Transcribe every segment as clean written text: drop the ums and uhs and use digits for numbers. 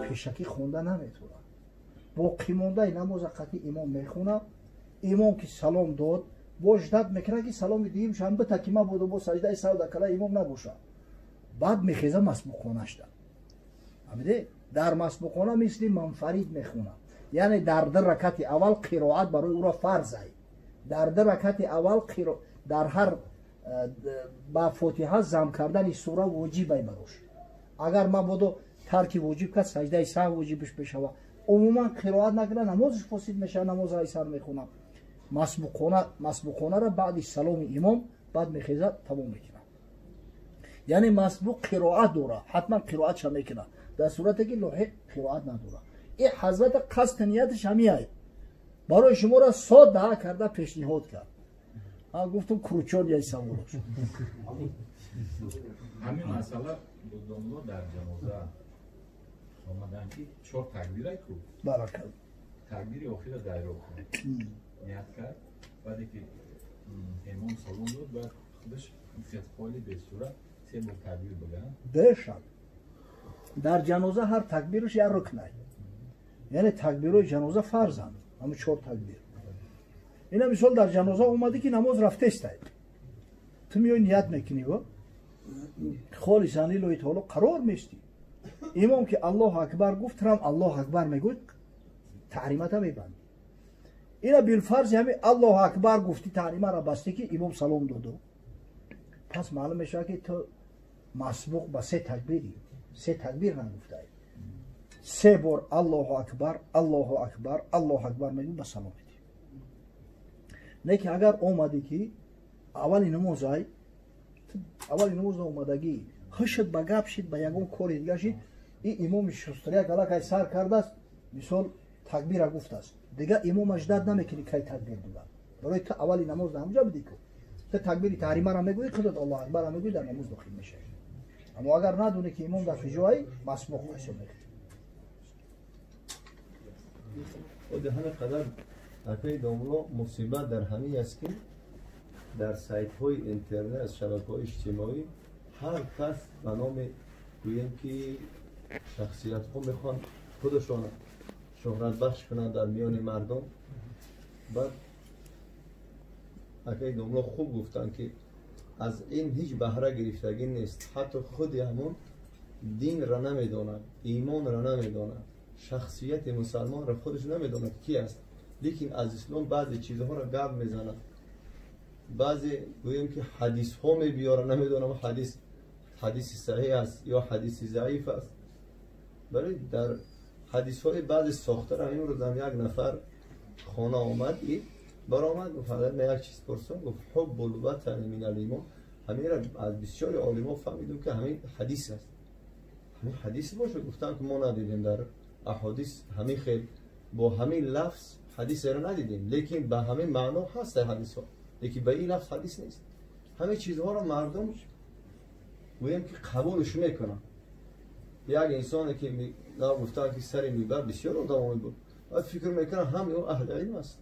پیشکی خونده نمیتونه. باقی مونده نماز قطعی امام میخونه. امام که سلام داد وجدت میکنه که سلام دیدیم شنبه تکیمه بود و با سجده سودا کلا امام نباشه. بعد میخیزه مسبوق خونش ده. فهمیده؟ در مسبوق خونه مثل منفرید میخونه. یعنی در ده رکعت اول قرائت برای او را فرض است. در ده رکعت اول در هر با فاتحه زم کردن سوره واجبه براش. اگر ما بودو ترک واجب کرد سجده سهو واجبش بشوه. عموما قرائت نکنه نمازش فاسد میشه، نماز را سر میخونه. مسبوقانه را بعد سلام امام بعد میخیزه تمام میکنه. یعنی مسبوق قرائت داره، حتما قرائت شما میکنه در صورتی که لاحق قرائت نداره. این حضرت قصد نیتش همیه برای شما را صد دعا کرده پیشنهاد کرد. گفتم کروچون یا سوالش همین مسئله دوملو در جنازه آمدن که 4 تکبیره کو برکت تکبیر آخر دایره کو نیت کرد بعدی که امام سلام داد بعد خودش استقبالی به صورت 3 بار تکبیر بگن بشن. در جنازه هر تکبیرش یک رکنه، یعنی تکبیرهای جنازه فرضند، همه 4 تکبیر. اینا مثال در جنازه اومده که نماز رفته است، تو میای نیت میکنی و خالصانه لله تعالی قرار میستی. امام که الله اکبر گفت ترم الله اکبر میگوید تحریمت میبند. اینا بالفرض همین الله اکبر گفتی تحریمه را بستی که امام سلام دادو. پس معلوم میشه که تو مسبوق به 3 تکبیری، 3 تکبیر نگفته. 3 بار الله اکبر الله اکبر الله اکبر میگی به سلام میدی. نه که اگر اومدی که اولی نماز اومدگی خشت به گپ شید به یگون کاری دیگه شید این امام شستری کلا که سر کرده است مثال تکبیر گفته است دیگه امام اجداد نمیکنی که تکبیر دیگه برای تو اولی نماز همونجا بدی که تو تکبیر تحریمه را میگویی خودت الله اکبر را میگویی در نماز داخل میشه. اما اگر ندونه که امام در فجوای مسبوق حساب میکنی. خود همه قدر اکای دوملو مصیبت در همین است که در سایت های اینترنت شبکه های اجتماعی هر کس به نام گویم که شخصیت ها میخوان خودشان شهرت بخش کنند در میان مردم. بعد اکای دوملو خوب گفتن که از این هیچ بهره گرفتگی نیست. حتی خود همون دین را نمیدونن، ایمان را نمیدونن، شخصیت مسلمان را خودش نمیدونن کی است، لیکن از اسلام بعضی چیزها را گپ میزنن. بعضی گویم که حدیث ها میبیارن نمیدونم حدیث صحیح است یا حدیث ضعیف است. ولی در حدیث های بعضی ساخته را این روز هم یک نفر خانه آمد برآمد گفت من یک چیز پرسیدم گفت حب الوطن من الایمان. همین را از بسیاری عالما فهمیدم که همین حدیث است. همین حدیث باشه گفتن که ما ندیدیم در احادیث همین خیلی با همین لفظ حدیث را ندیدیم، لیکن به همین معنا هست در حدیث ها، لیکن به این لفظ حدیث نیست. همه چیزها را مردم گویم که قبولش میکنن. یک انسانی که گفتن که سر میبر بسیار آدم بود بعد فکر میکنن همه اهل علم است.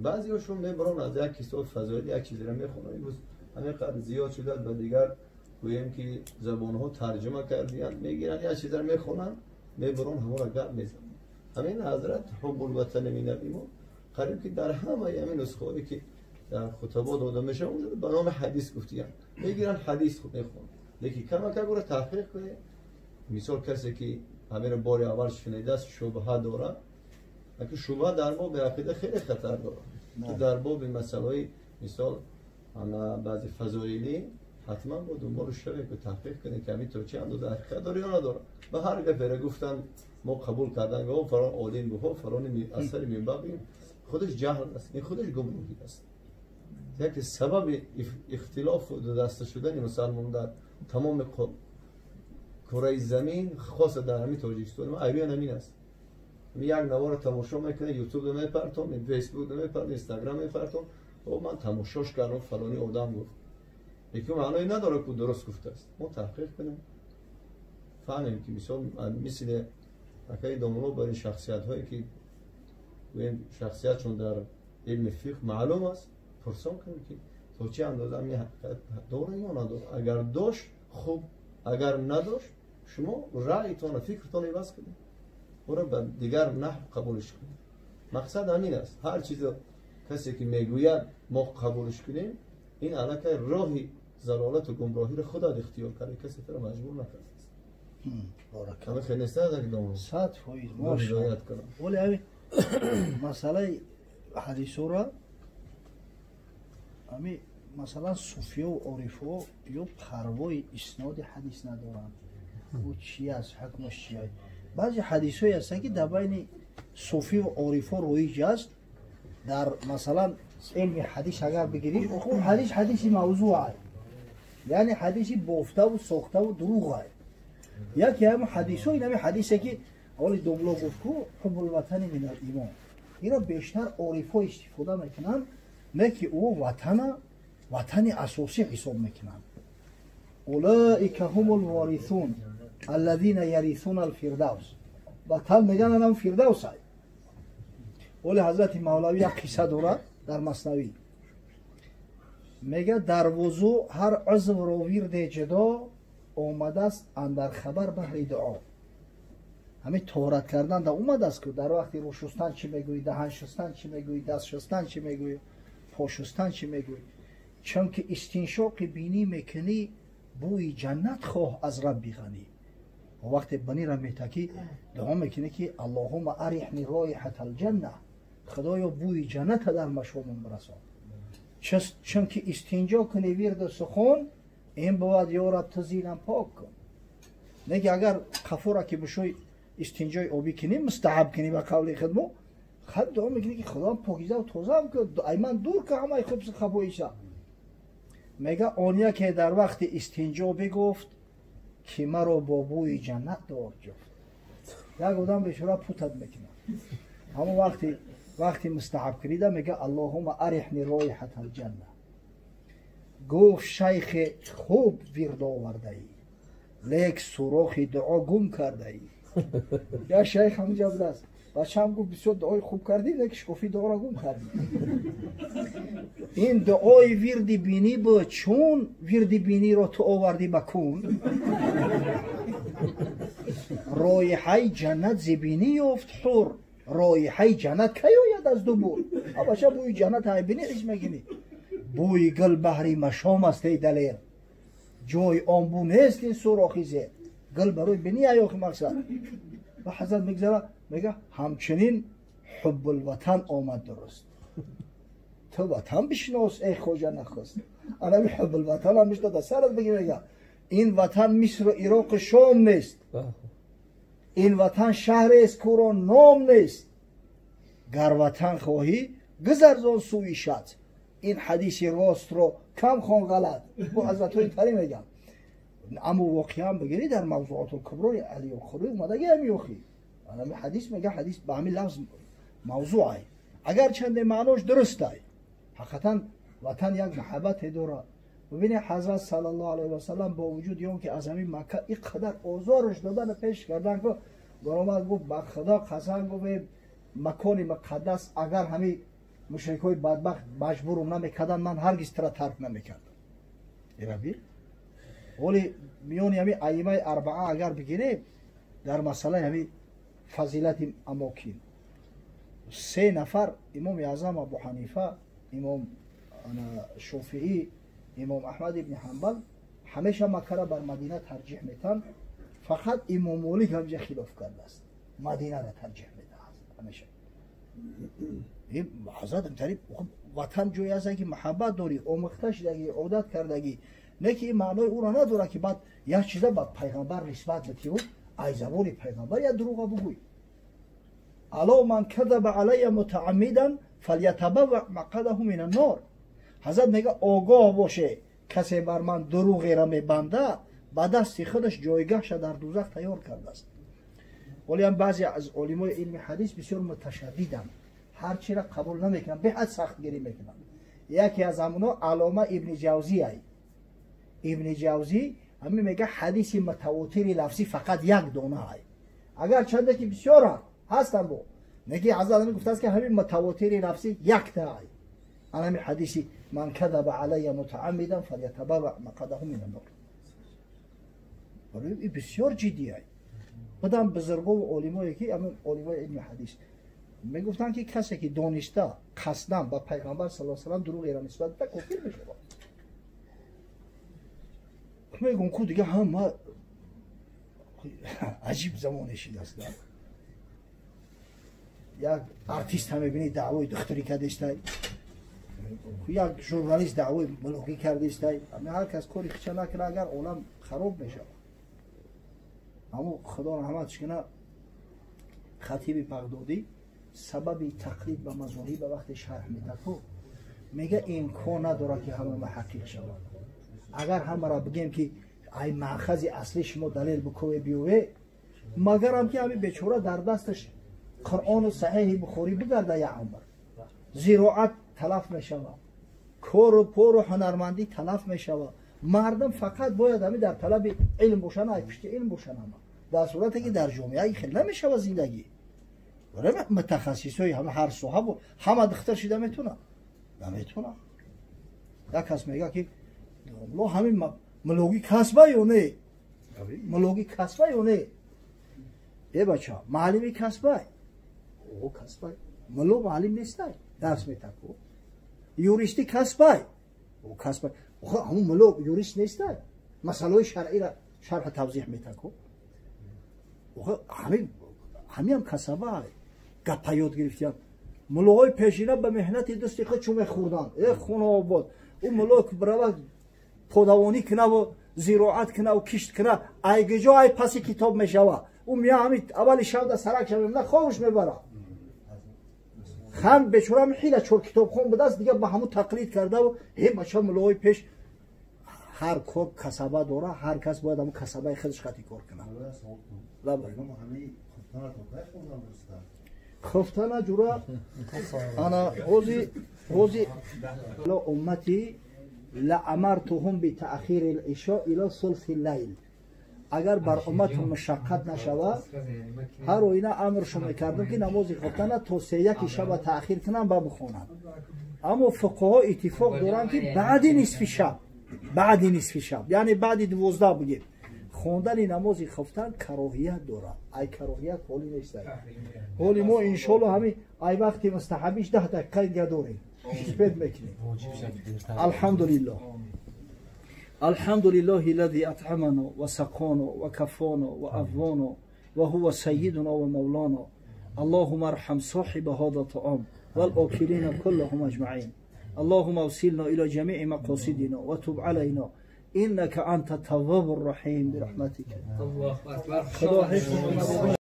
بعضی هاشون میبرن از یک کتاب فضایل یک چیزی را میخونن. این روز همه قدر زیاد شده به دیگر گویم که زبان ها ترجمه کردن میگیرن یک چیز را میخونن میبرن همه را گپ میزنن. همین حضرت حب الوطن من الایمان قریب که در همه همین نسخه‌ای که در خطبات داده میشه اونجا به نام حدیث گفتیان میگیرن حدیث خود میخونن. لیکن کما که گوره تحقیق کنه مثال کسی که همین بار اول شنیده است شبهه داره، اگه شبهه در باب عقیده خیلی خطر داره. تو در باب مسائل مثال انا بعضی فضایلی حتما با دنبال شوی که تحقیق کنه که همین تو چه اندازه حقیقت داره یا نداره. به هر گفته گفتن ما قبول کردن و فران عالم گفت فران اثر میبابیم خودش جهل است، این خودش گمراهی است. یک سبب اختلاف و دست شدن مسلمان در تمام کره زمین خاص در همین تاجیکستان ما ایران همین است. یک نوار تماشا میکنه یوتیوب رو میپرتم، فیسبوک رو میپرتم، اینستاگرام میپرتم و من تماشاش کردم فلانی آدم گفت. یکی معنی نداره که درست گفته است. ما تحقیق کنیم فهمیم که مثل اکای دوملو برای شخصیت هایی که این شخصیت چون در علم فقه معلوم است پرسان کنیم که تو چه اندازه می حقیقت داره یا نداره. اگر داشت خوب، اگر نداشت شما رأیتون فکرتون عوض کنید او را به دیگر نحو قبولش کنید. مقصد همین است. هر چیز کسی که میگوید ما قبولش کنیم این علاقه راهی ضلالت و گمراهی را خدا اختیار کرده، کسی را مجبور نکرده است. همه خیلی نیسته از اگه دامون 100% ماشاءالله. ولی همین مسئله حدیثو را همین مثلا صوفیه و عارفه یا پروای اسناد حدیث ندارن او چی است حکمش چیه. بعضی حدیث هایی هست که در بین صوفی و عارفه رایج است. در مثلا علم حدیث اگر بگیرید اون حدیث موضوع است، یعنی حدیث بافته و ساخته و دروغ است. یکی هم حدیث ها این همه حدیثه که اولی دوبلا گفت که حب الوطن من الایمان، اینا بیشتر عارفه استفاده میکنن نه که او وطن اساسی حساب میکنن. اولئک هم الوارثون الذین یرثون الفردوس، وطن میگن هم فردوس است. ولی حضرت مولوی یک قصه داره در مثنوی میگه در وضو هر عضو را ورد جدا آمده است اندر خبر بهر دعا. همین طهارت کردن در اومده است که در وقتی رو شستن چی میگویی، دهن شستن چی میگویی، دست شستن چی میگویی، پا شستن چی میگویی. چون که استنشاق بینی میکنی بوی جنت خواه از رب غنی. و وقتی بنی را میتکی دعا میکنی که اللهم ارحنی رایحة الجنه، خدایا بوی جنت در مشامم برسان. چون که استنجا کنی ورد سخن این باید یا رب تو زینم پاک کن. نگه اگر قفا را که بشوی استنجای آبی کنی مستحب کنی به قول خدمو خد دعا میکنی که خدا پاکیزه و توزه هم که ایمن دور که همه خوب خباییشه. میگه آنیا که در وقت استنجا بگفت که مرا با بوی جنت دار جفت. یک آدم به شورا پوتت میکنه. همون وقتی مستحب کریده میگه اللهم ارحنی رایحة الجنه. گفت شیخ خوب ورد آورده ای لیک سوراخ دعا گم کرده ای. یا شیخ همونجا بوده است بچه هم گفت بسیار دعای خوب کردی لیک شکوفی دعا را گم کردی. این دعای ورد بینی با چون ورد بینی را تو آوردی بکن. رایحه جنت زبینی یافت حور، رایحه جنت که آید از دو بور. بچه بوی جنت های بینی ایش میگینی. بوی گل بحری مشام است ای دلیر، جای آنبو نیست این سوراخی زیر. گل بروی بینی ایاخی مقصد. و حضرت میگذاره میگه همچنین حب الوطن آمد درست. تو وطن بشناس ای خوجا نخست. انا می حب الوطن هم میشته در سرت بگی میگه این وطن مصر و عراق شام نیست. این وطن شهر است که را نام نیست. گر وطن خواهی گذرزان سوی شط. این حدیث راست رو کم خون غلط با حضرت های تری میگم. اما واقعا بگیری در موضوعات الکبرای علی و خروی اومده گه همیوخی حدیث میگه حدیث به همین لفظ موضوعه. اگر چند معناش درسته حقیقتا وطن یک محبت داره. ببینید حضرت صلی الله علیه و سلم با وجود اون که از همین مکه اینقدر آزارش دادن پیش کردن که برآمد گفت با خدا قسم گفت مکان مقدس اگر همین مشرکای بدبخت مجبورم نمیکردن من هرگز ترا ترک نمیکردم. ایرابی ولی میونی همین ائمه اربعه اگر بگیریم در مسئله همین فضیلت اماکن 3 نفر امام اعظم ابو حنیفه، امام شافعی، امام احمد ابن حنبل همیشه مکه را بر مدینه ترجیح میتن. فقط امام مالک همجا خلاف کرده است، مدینه را ترجیح میده همیشه. این حضرت امتحانی وطن جایی است که محبت داری آموخته شدگی عادت کردگی، نه که این معنای او را نداره که بعد یک چیزا با پیغمبر نسبت بدی و ای زبان پیغمبر یا دروغ بگوی. الا من کذب علی متعمدا فلیتبوأ مقعده من النار. حضرت میگه آگاه باشه کسی بر من دروغی را میبنده با دست خودش جایگاهش در دوزخ تیار کرده است. ولی هم بعضی از علمای علم حدیث بسیار متشددن، هر چی را قبول نمیکنن، به حد سخت گیری میکنن. یکی از همونا علامه ابن جوزی ای. ابن جوزی همین میگه حدیث متواتر لفظی فقط یک دونه ای. اگر چنده که بسیار هستن نگی حضرت گفته است که همین متواتر لفظی یک تا ای. همین حدیث من کذب علی متعمدا فلیتبوأ مقعده من النار. این بسیار جدیه. بعدم بزرگا و علمایی که همون علمای علم حدیث میگفتن که کسی که دانسته قصداً با پیغمبر صلی الله علیه و سلم دروغ را نسبت بده کافر میشه. میگن که دیگه هم عجیب زمانشی است. یک آرتیست هم میبینی دعوای دختری کرده است، یک ژورنالیست دعوای ملوکی کرده است. هر کس کاری خچه نکنه اگر عالم خراب میشه. اما خدا رحمتش کنه خطیب بغدادی سبب تقلید و مذاهب به وقت شرح میده میگه امکان نداره که همه محقق شود. اگر همه را بگیم که ای مأخذ اصلی شما دلیل بکوی بیوه، مگر هم که همین بیچاره در دستش قرآن و صحیح بخاری بگرده یا عمر، زراعت تلف میشود، کار و پور و هنرمندی تلف میشود. مردم فقط باید همین در طلب علم باشن، ای پشت علم باشن. در صورتی که در جامعه خیلی نمیشود زندگی. متخصصای همه هر صاحب و همه دختر شده میتونه نمیتونه. یک کس میگه که الله همین ملوگی کسبه یا نه؟ ملوگی کسبه یا نه؟ ای بچه معلمی کسبه او کسبه ملو معلم نیسته درس میتکو. یوریستی کسبه او کسبه همون ملو یوریست نیسته مسئله شرعی را شرح توضیح میتکو. همین هم کسبه گپا یاد گرفتیم. ملوهای پیشینه به مهنت دستی خود چون خوردن ای خونه آباد او ملو که برای پودوانی کنه و زراعت کنه و کشت کنه ای جا ای پسی کتاب میشوه او میاه همین اول شب در سرک شویم نه خوابش میبره. خان بیچاره هم خیلی چور کتاب خون به دست دیگه به همون تقلید کرده و هی بچه ملوهای پیش هر کار کسبه داره. هر کس باید همون کسبه خودش خطی کار کنه. خفتنا جورا انا روزی لو امتی لامرتهم بتاخير العشاء الى ثلث الليل. اگر بر امت مشقت نشود هر اینا امرشون میکردم که نماز خفتن تا 3-1 شب تاخیر کنن با بخونن. اما فقها اتفاق دارن که بعد نصف شب یعنی بعد 12 بگیم خوندن نماز خفتن کراهیت داره. ای کراهیت حالی نیست. حالی ما انشالله همین ای وقتی مستحبیش 10 دقیقه دیگه داریم سپید میکنیم. الحمد لله الذي اطعمنا وسقانا وكفانا وأغوانا وهو سيدنا ومولانا. اللهم ارحم صاحب هذا الطعام والآكلين كلهم اجمعين. اللهم اوصلنا الى جميع مقاصدنا وتب علينا انك انت التواب الرحيم برحمتك. الله اكبر.